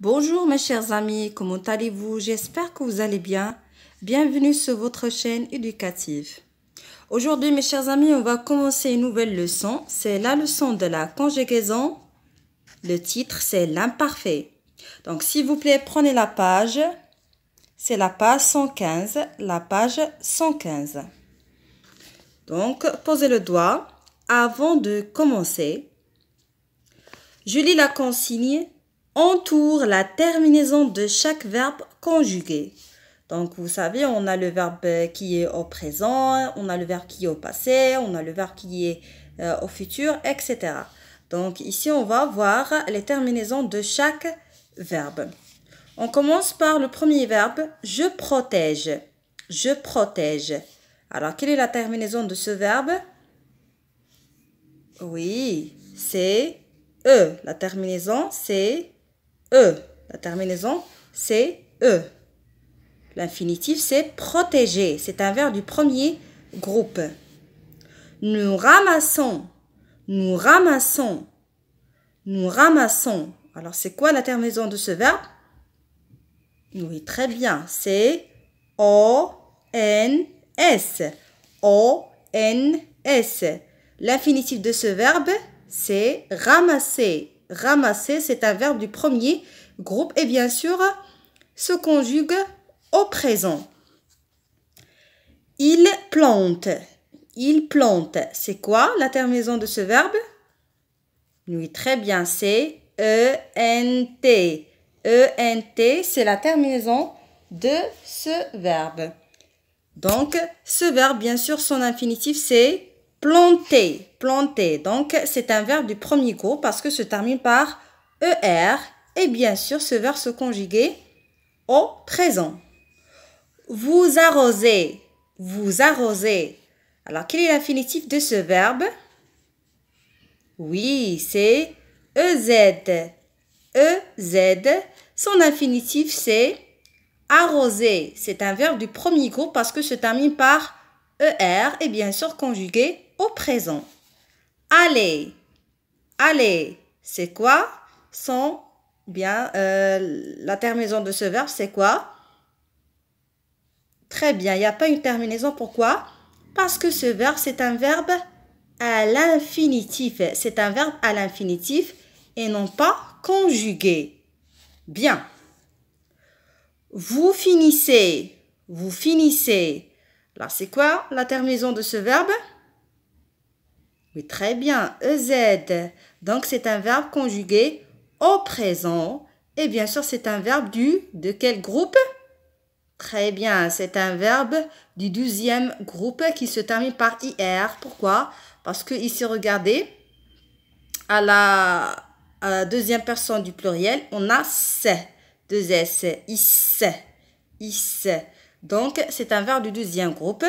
Bonjour mes chers amis, comment allez-vous? J'espère que vous allez bien. Bienvenue sur votre chaîne éducative. Aujourd'hui mes chers amis, on va commencer une nouvelle leçon. C'est la leçon de la conjugaison. Le titre c'est l'imparfait. Donc s'il vous plaît, prenez la page. C'est la page 115. La page 115. Donc posez le doigt. Avant de commencer, je lis la consigne. Entoure la terminaison de chaque verbe conjugué. Donc, vous savez, on a le verbe qui est au présent, on a le verbe qui est au passé, on a le verbe qui est au futur, etc. Donc, ici, on va voir les terminaisons de chaque verbe. On commence par le premier verbe, je protège. Je protège. Alors, quelle est la terminaison de ce verbe? Oui, c'est E. La terminaison, c'est E. La terminaison, c'est E. L'infinitif, c'est protéger. C'est un verbe du premier groupe. Nous ramassons. Nous ramassons. Nous ramassons. Alors, c'est quoi la terminaison de ce verbe? Oui, très bien. C'est O-N-S. O-N-S. L'infinitif de ce verbe, c'est ramasser. Ramasser, c'est un verbe du premier groupe et bien sûr, se conjugue au présent. Il plante. Il plante. C'est quoi la terminaison de ce verbe? Oui, très bien, c'est E-N-T. E-N-T, c'est la terminaison de ce verbe. Donc, ce verbe, bien sûr, son infinitif, c'est planter, planter. Donc, c'est un verbe du premier groupe parce que se termine par ER. Et bien sûr, ce verbe se conjugue au présent. Vous arrosez, vous arrosez. Alors, quel est l'infinitif de ce verbe? Oui, c'est EZ. EZ, son infinitif, c'est arroser. C'est un verbe du premier groupe parce que se termine par ER et bien sûr conjugué au présent. Aller. Aller. C'est quoi? La terminaison de ce verbe, c'est quoi? Très bien, il n'y a pas une terminaison. Pourquoi? Parce que ce verbe, c'est un verbe à l'infinitif. C'est un verbe à l'infinitif et non pas conjugué. Bien. Vous finissez. Vous finissez. Alors, c'est quoi la terminaison de ce verbe? Oui, très bien. EZ. Donc, c'est un verbe conjugué au présent. Et bien sûr, c'est un verbe de quel groupe? Très bien. C'est un verbe du 12e groupe qui se termine par IR. Pourquoi? Parce que ici, regardez, à la deuxième personne du pluriel, on a se. Deux S. Is. Is. Donc, c'est un verbe du 12e groupe.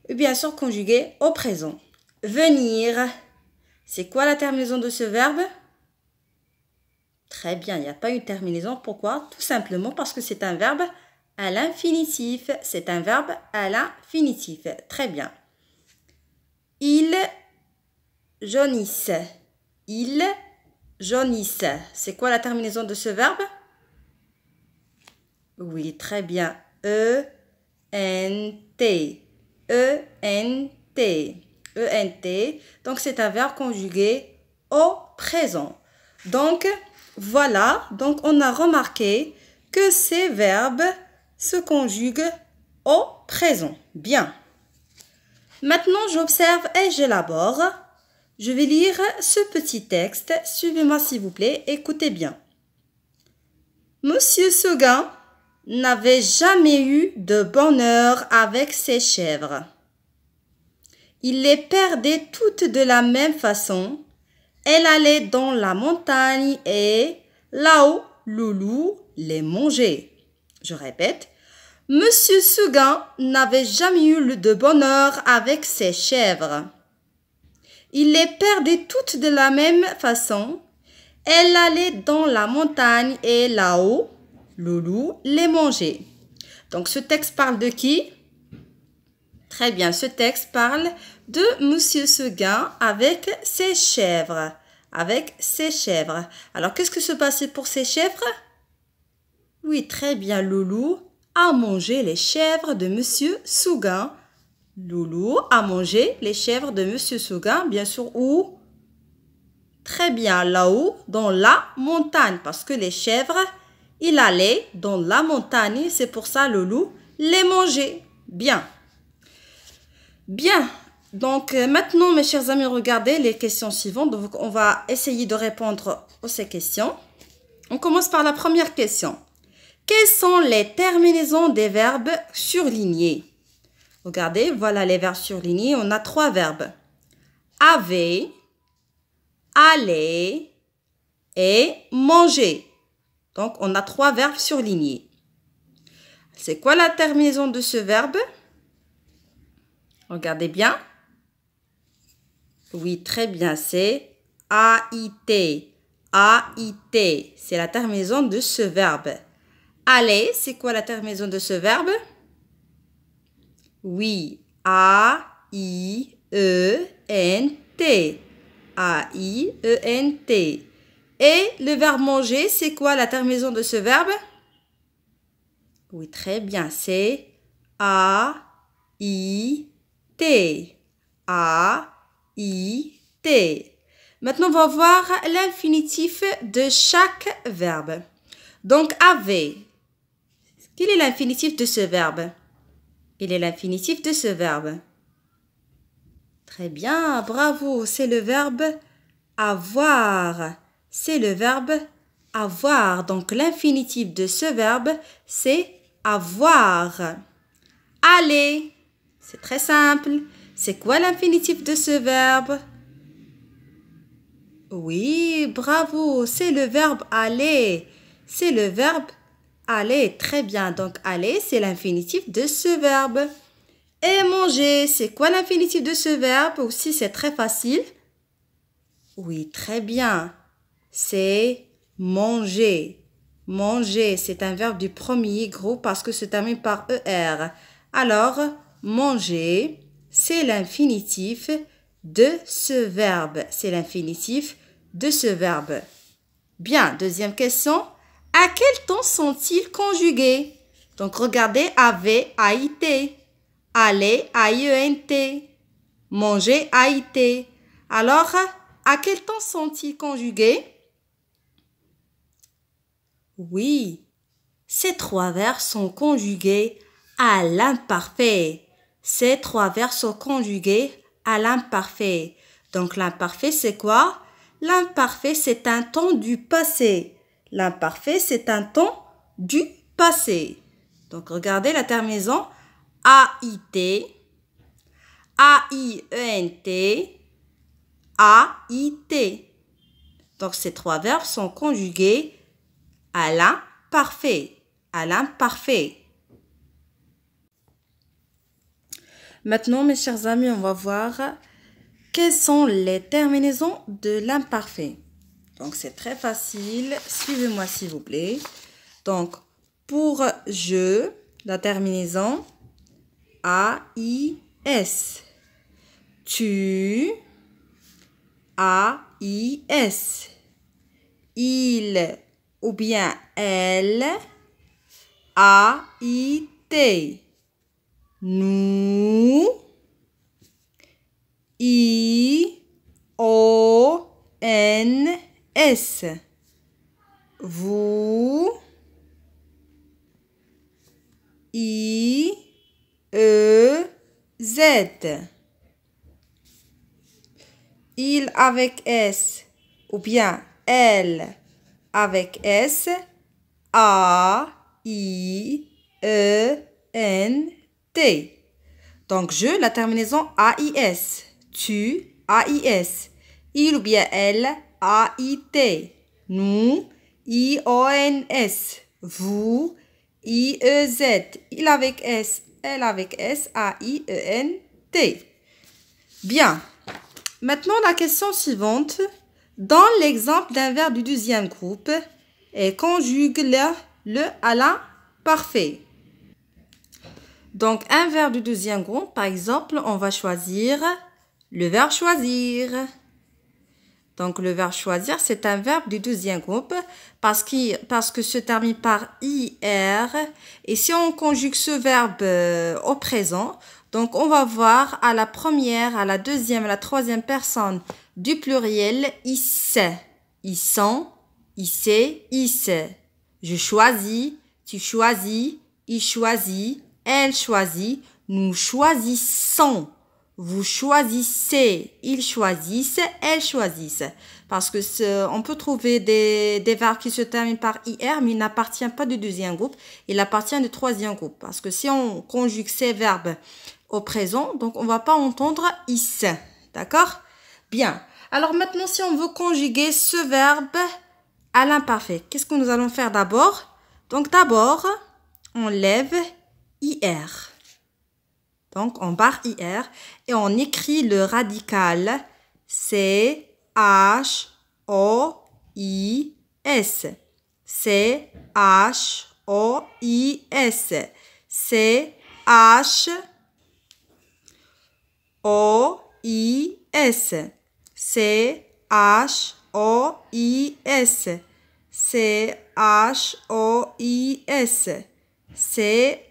Et bien sûr, conjugué au présent. Venir. C'est quoi la terminaison de ce verbe? Très bien, il n'y a pas une terminaison. Pourquoi? Tout simplement parce que c'est un verbe à l'infinitif. C'est un verbe à l'infinitif. Très bien. Ils jaunissent. Ils jaunissent. C'est quoi la terminaison de ce verbe? Oui, très bien. E-N-T. E-N-T. E-N-T. Donc, c'est un verbe conjugué au présent. Donc, voilà. Donc, on a remarqué que ces verbes se conjuguent au présent. Bien. Maintenant, j'observe et j'élabore. Je vais lire ce petit texte. Suivez-moi, s'il vous plaît. Écoutez bien. Monsieur Seguin n'avait jamais eu de bonheur avec ses chèvres. Il les perdait toutes de la même façon. Elle allait dans la montagne et là-haut, Loulou les mangeait. Je répète, Monsieur Seguin n'avait jamais eu de bonheur avec ses chèvres. Il les perdait toutes de la même façon. Elle allait dans la montagne et là-haut, Loulou les mangeait. Donc, ce texte parle de qui? Très bien, ce texte parle de Monsieur Seguin avec ses chèvres. Avec ses chèvres. Alors, qu'est-ce que se passait pour ces chèvres? Oui, très bien. Loulou a mangé les chèvres de Monsieur Sougain. Loulou a mangé les chèvres de Monsieur Sougain, bien sûr, où? Très bien, là-haut, dans la montagne, parce que les chèvres, il allait dans la montagne, c'est pour ça le loup les mangeait. Bien. Bien. Donc, maintenant, mes chers amis, regardez les questions suivantes. Donc, on va essayer de répondre à ces questions. On commence par la première question. Quelles sont les terminaisons des verbes surlignés? Regardez, voilà les verbes surlignés. On a 3 verbes. Avait, aller et manger. Donc, on a 3 verbes surlignés. C'est quoi la terminaison de ce verbe? Regardez bien. Oui, très bien. C'est AIT. AIT. C'est la terminaison de ce verbe. Aller, c'est quoi la terminaison de ce verbe? Oui, A-I-E-N-T. A-I-E-N-T. Et le verbe manger, c'est quoi la terminaison de ce verbe? Oui, très bien. C'est A-I-T. A-I-T. Maintenant, on va voir l'infinitif de chaque verbe. Donc, avait. Quel est l'infinitif de ce verbe? Il est l'infinitif de ce verbe. Très bien, bravo. C'est le verbe avoir. C'est le verbe avoir. Donc, l'infinitif de ce verbe, c'est avoir. Aller. C'est très simple. C'est quoi l'infinitif de ce verbe? Oui, bravo. C'est le verbe aller. C'est le verbe aller. Très bien. Donc, aller, c'est l'infinitif de ce verbe. Et manger, c'est quoi l'infinitif de ce verbe? Aussi, c'est très facile. Oui, très bien. C'est manger. Manger, c'est un verbe du premier groupe parce que se termine par ER. Alors, manger, c'est l'infinitif de ce verbe. C'est l'infinitif de ce verbe. Bien, deuxième question. À quel temps sont-ils conjugués? Donc, regardez, avait, A-I-T. Aller, A-I-E-N-T. Manger, A-I-T. Alors, à quel temps sont-ils conjugués? Oui, ces 3 verbes sont conjugués à l'imparfait. Ces 3 verbes sont conjugués à l'imparfait. Donc, l'imparfait, c'est quoi? L'imparfait, c'est un temps du passé. L'imparfait, c'est un temps du passé. Donc, regardez la terminaison A-I-T, A-I-E-N-T, A-I-T. Donc, ces 3 verbes sont conjugués à l'imparfait. À l'imparfait. Maintenant, mes chers amis, on va voir quelles sont les terminaisons de l'imparfait. Donc, c'est très facile. Suivez-moi, s'il vous plaît. Donc, pour je, la terminaison A-I-S. Tu, A-I-S. Il ou bien elle, A-I-T. Nous, I-O-N-S. Vous, I-E-Z. Il avec S ou bien elle avec S, A-I-E-N-T. Donc, je, la terminaison A-I-S. Tu, A-I-S. Il ou bien elle, A-I-T. Nous, I-O-N-S. Vous, I-E-Z. Il avec S, elle avec S, A-I-E-N-T. Bien. Maintenant, la question suivante. Dans l'exemple d'un verbe du deuxième groupe, et conjugue le à l'imparfait. Donc, un verbe du deuxième groupe, par exemple, on va choisir le verbe choisir. Donc, le verbe choisir, c'est un verbe du deuxième groupe parce que se termine par IR. Et si on conjugue ce verbe au présent, donc on va voir à la première, à la deuxième, à la troisième personne du pluriel, ils, ils sont, il sait, il sait. Je choisis, tu choisis, il choisit, elle choisit, nous choisissons. Vous choisissez, ils choisissent, elles choisissent. Parce que on peut trouver des verbes qui se terminent par IR, mais ils n'appartiennent pas du deuxième groupe. Il appartient du troisième groupe. Parce que si on conjugue ces verbes au présent, donc on ne va pas entendre is. D'accord? Bien. Alors maintenant, si on veut conjuguer ce verbe à l'imparfait, qu'est-ce que nous allons faire d'abord? Donc d'abord, on lève IR. Donc, on barre IR et on écrit le radical C-H-O-I-S. C-H-O-I-S. C-H-O-I-S. C-H-O-I-S. C-H-O-I-S. C-H-O-I-S.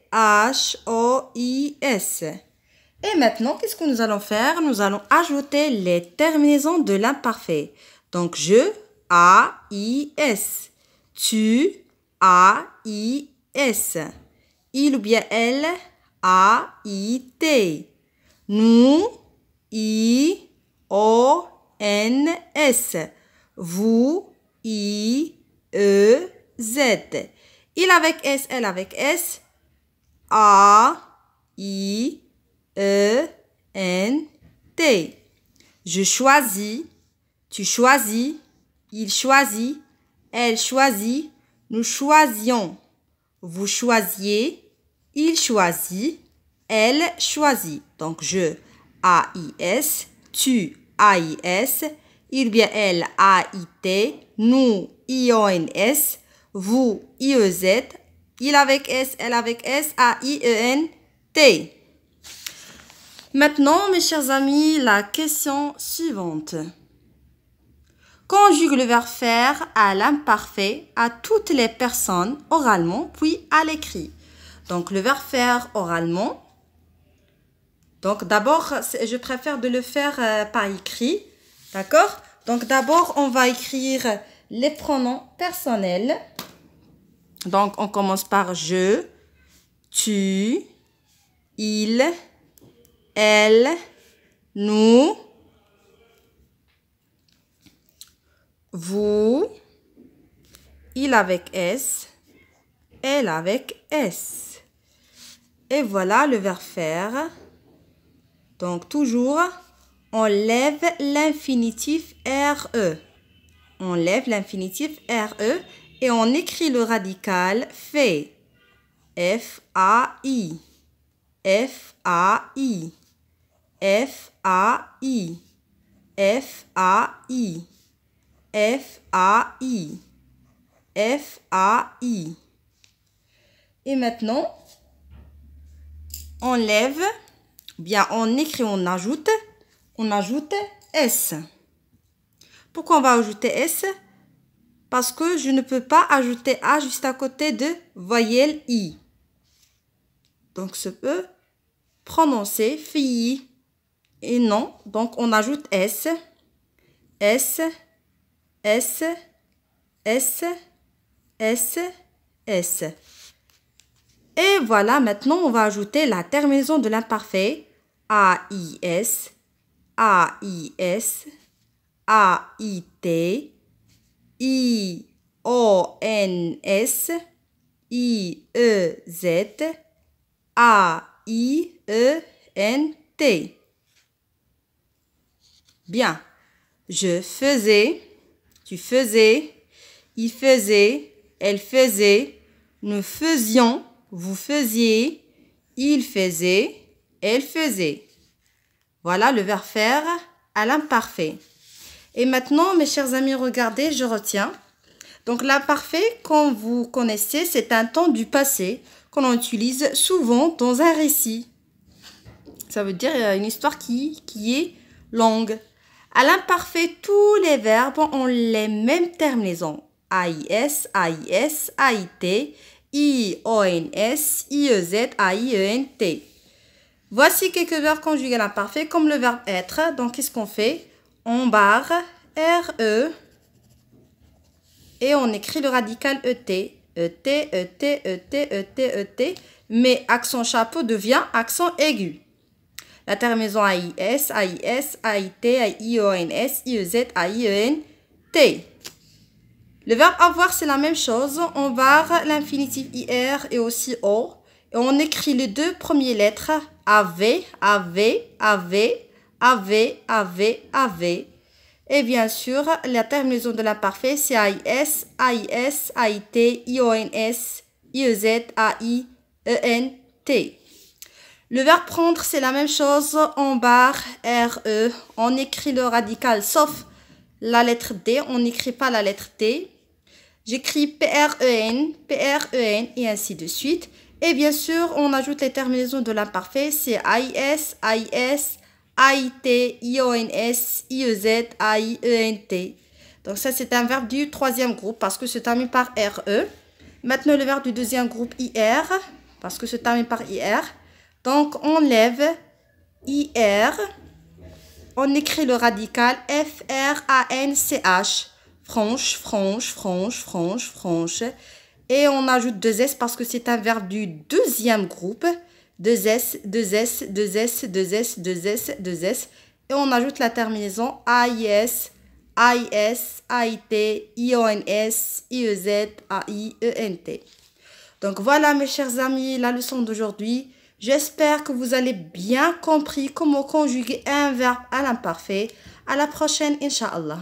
Et maintenant, qu'est-ce que nous allons faire? Nous allons ajouter les terminaisons de l'imparfait. Donc, je, A-I-S. Tu, A-I-S. Il ou bien elle, A-I-T. Nous, I-O-N-S. Vous, I-E-Z. Il avec S, elle avec S. A-I-E-N-T. Je choisis, tu choisis, il choisit, elle choisit, nous choisions. Vous choisiez, il choisit, elle choisit. Donc, je, A-I-S, tu, A-I-S, il bien elle, A-I-T, nous, I-O-N-S, vous, I-E-Z, il avec S, elle avec S, A-I-E-N-T. Maintenant, mes chers amis, la question suivante. Conjugue le verbe faire à l'imparfait à toutes les personnes oralement, puis à l'écrit. Donc, le verbe faire oralement. Donc, d'abord, je préfère de le faire par écrit. D'accord? Donc, d'abord, on va écrire les pronoms personnels. Donc, on commence par je, tu, il, elle, nous, vous, il avec S, elle avec S. Et voilà le verbe faire. Donc, toujours, on lève l'infinitif RE. On lève l'infinitif RE et on écrit le radical fait. F-A-I. F-A-I. F-A-I. F-A-I. F-A-I. F-A-I. Et maintenant, on lève, bien on écrit, on ajoute S. Pourquoi on va ajouter S? Parce que je ne peux pas ajouter A juste à côté de voyelle I. Donc, se peut prononcer fille et non. Donc, on ajoute S. S. S. S. S. S. Et voilà, maintenant, on va ajouter la terminaison de l'imparfait. A-I-S. A-I-S. A-I-T. I-O-N-S. I-E-Z. A-I-E-N-T. Bien. Je faisais, tu faisais, il faisait, elle faisait, nous faisions, vous faisiez, il faisait, elle faisait. Voilà le verbe faire à l'imparfait. Et maintenant, mes chers amis, regardez, je retiens. Donc, l'imparfait, comme vous connaissez, c'est un temps du passé qu'on utilise souvent dans un récit. Ça veut dire une histoire qui est longue. À l'imparfait, tous les verbes ont les mêmes terminaisons. AIS, AIS, AIT, IONS, IEZ, AIENT. Voici quelques verbes conjugués à l'imparfait, comme le verbe être. Donc, qu'est-ce qu'on fait? On barre RE et on écrit le radical ET. ET, ET, ET, ET, ET. Mais accent chapeau devient accent aigu. La terminaison AIS, AIS, AIT, IONS, IEZ, AIENT. Le verbe avoir, c'est la même chose. On barre l'infinitif IR et aussi O. Et on écrit les deux premières lettres AV, AV, AV, AV, AV, AV. Et bien sûr, la terminaison de l'imparfait, c'est AIS, AIS, AIT, IONS, IEZ, AIENT. Le verbe prendre, c'est la même chose. On barre RE. On écrit le radical, sauf la lettre D. On n'écrit pas la lettre T. J'écris PREN, PREN et ainsi de suite. Et bien sûr, on ajoute les terminaisons de l'imparfait. C'est AIS, AIS, AIT, IONS, IEZ, AIENT. Donc ça, c'est un verbe du troisième groupe parce que se termine par RE. Maintenant, le verbe du deuxième groupe IR parce que se termine par IR. Donc, on lève IR. On écrit le radical FRANCH. Franche, franche, franche, franche, franche. Et on ajoute 2 S parce que c'est un verbe du deuxième groupe. 2 S, 2 S, 2 S, 2 S, 2 S, 2 S. Et on ajoute la terminaison AIS, AIS, AIT, IONS, IEZ, AIENT. Donc voilà mes chers amis, la leçon d'aujourd'hui. J'espère que vous avez bien compris comment conjuguer un verbe à l'imparfait. À la prochaine, Inch'Allah.